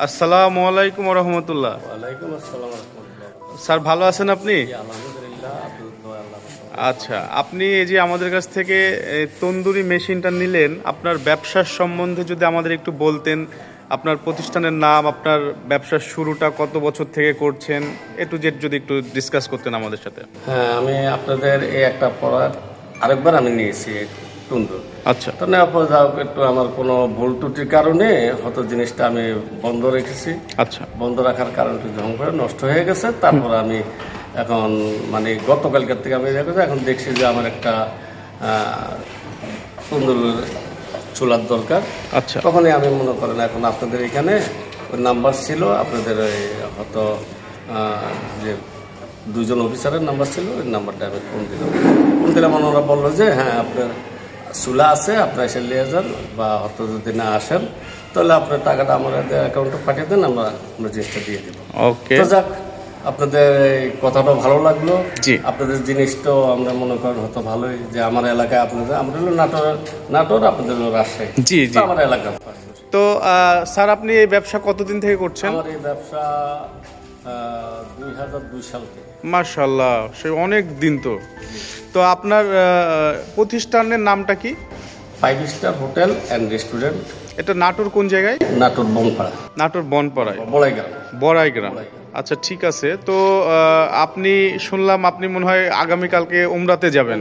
আসসালামু আলাইকুম ওয়া রাহমাতুল্লাহ। ওয়ালাইকুম আসসালাম ওয়া রাহমাতুল্লাহ। স্যার ভালো আছেন আপনি? জি আলহামদুলিল্লাহ, আপনার দোয়া আল্লাহ রাখে। আচ্ছা, আপনি এই যে আমাদের কাছ থেকে তন্দুরি মেশিনটা নিলেন, আপনার ব্যবসার সম্বন্ধে যদি আমাদের একটু বলতেন, আপনার প্রতিষ্ঠানের নাম, আপনার ব্যবসার শুরুটা কত বছর থেকে করছেন, টু জেড যদি একটু ডিসকাস করতেন আমাদের সাথে। হ্যাঁ, আমি আপনাদের এই একটা পড়ার আরেকবার আমি নিয়েছি তন্দুর। আচ্ছা, তো নেওয়ার পর যাও একটু আমার কোনো ভুল ত্রুটির কারণে হয়তো জিনিসটা আমি বন্ধ রেখেছি। আচ্ছা, বন্ধ রাখার কারণটা যখন করে নষ্ট হয়ে গেছে, তারপর আমি এখন মানে গতকালকের থেকে আমি এখন দেখছি যে আমার একটা তন্দুর চুলার দরকার। আচ্ছা, তখনই আমি মনে করেন এখন আপনাদের এখানে ওই নাম্বার ছিল, আপনাদের ওই হয়তো যে দুজন অফিসারের নাম্বার ছিল, ওই নাম্বারটা আমি ফোন দিলাম ওনারা বললো যে হ্যাঁ আপনার চুলা আছে, আপনার এসে নিয়ে যান, বা হয়তো যদি না আসেন তাহলে আপনার টাকাটা আমাদের অ্যাকাউন্টে পাঠিয়ে দেন, আমরা জিনিসটা দিয়ে দেবো। ওকে, তো যাক, আপনাদের এই কথাটাও ভালো লাগলো। জি, আপনাদের জিনিসটাও আমরা মনে করেন হয়তো ভালোই, যে আমার এলাকায় আপনাদের, আমরা হলো নাটোর, আপনাদের হলো রাজশাহী। জি, জি। আমার এলাকা। তো স্যার আপনি এই ব্যবসা কতদিন থেকে করছেন? আমার এই ব্যবসা 2002 সাল থেকে। মাশাআল্লাহ, সে অনেক দিন। তো আপনার প্রতিষ্ঠানের নামটা কি? 5 স্টার হোটেল অ্যান্ড রেস্টুরেন্ট। এটা নাটোর কোন জায়গায়? নাটোর বনপাড়া। নাটোর বনপাড়ায়, বড়াইগ্রাম। বড়াইগ্রাম। আচ্ছা, ঠিক আছে। তো আপনি শুনলাম আপনি মনে হয় আগামীকালকে উমরাতে যাবেন।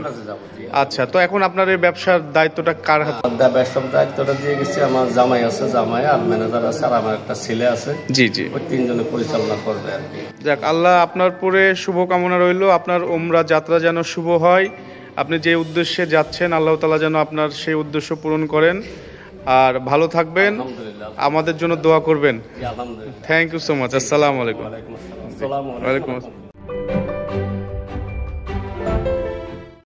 আচ্ছা, তো এখন আপনার এই ব্যবসার দায়িত্বটা কার হাতে? ব্যবসার দায়িত্বটা দিয়ে গেছি, আমার জামাই আছে, জামাই আর ম্যানেজার আছে, আর আমার একটা ছেলে আছে। জি, জি। ওই তিনজনে পরিচালনা করবে আর কি। যাক, আল্লাহ আপনার পরে শুভকামনা রইল, আপনার উমরা যাত্রা যেন শুভ হয়। আপনি যে উদ্দেশ্যে যাচ্ছেন, আল্লাহ তাআলা যেন আপনার সেই উদ্দেশ্য পূরণ করেন। আর ভালো থাকবেন, আমাদের জন্য দোয়া করবেন। Thank you so much. আসসালামু আলাইকুম। ওয়ালাইকুম আসসালাম। ওয়ালাইকুম আসসালাম।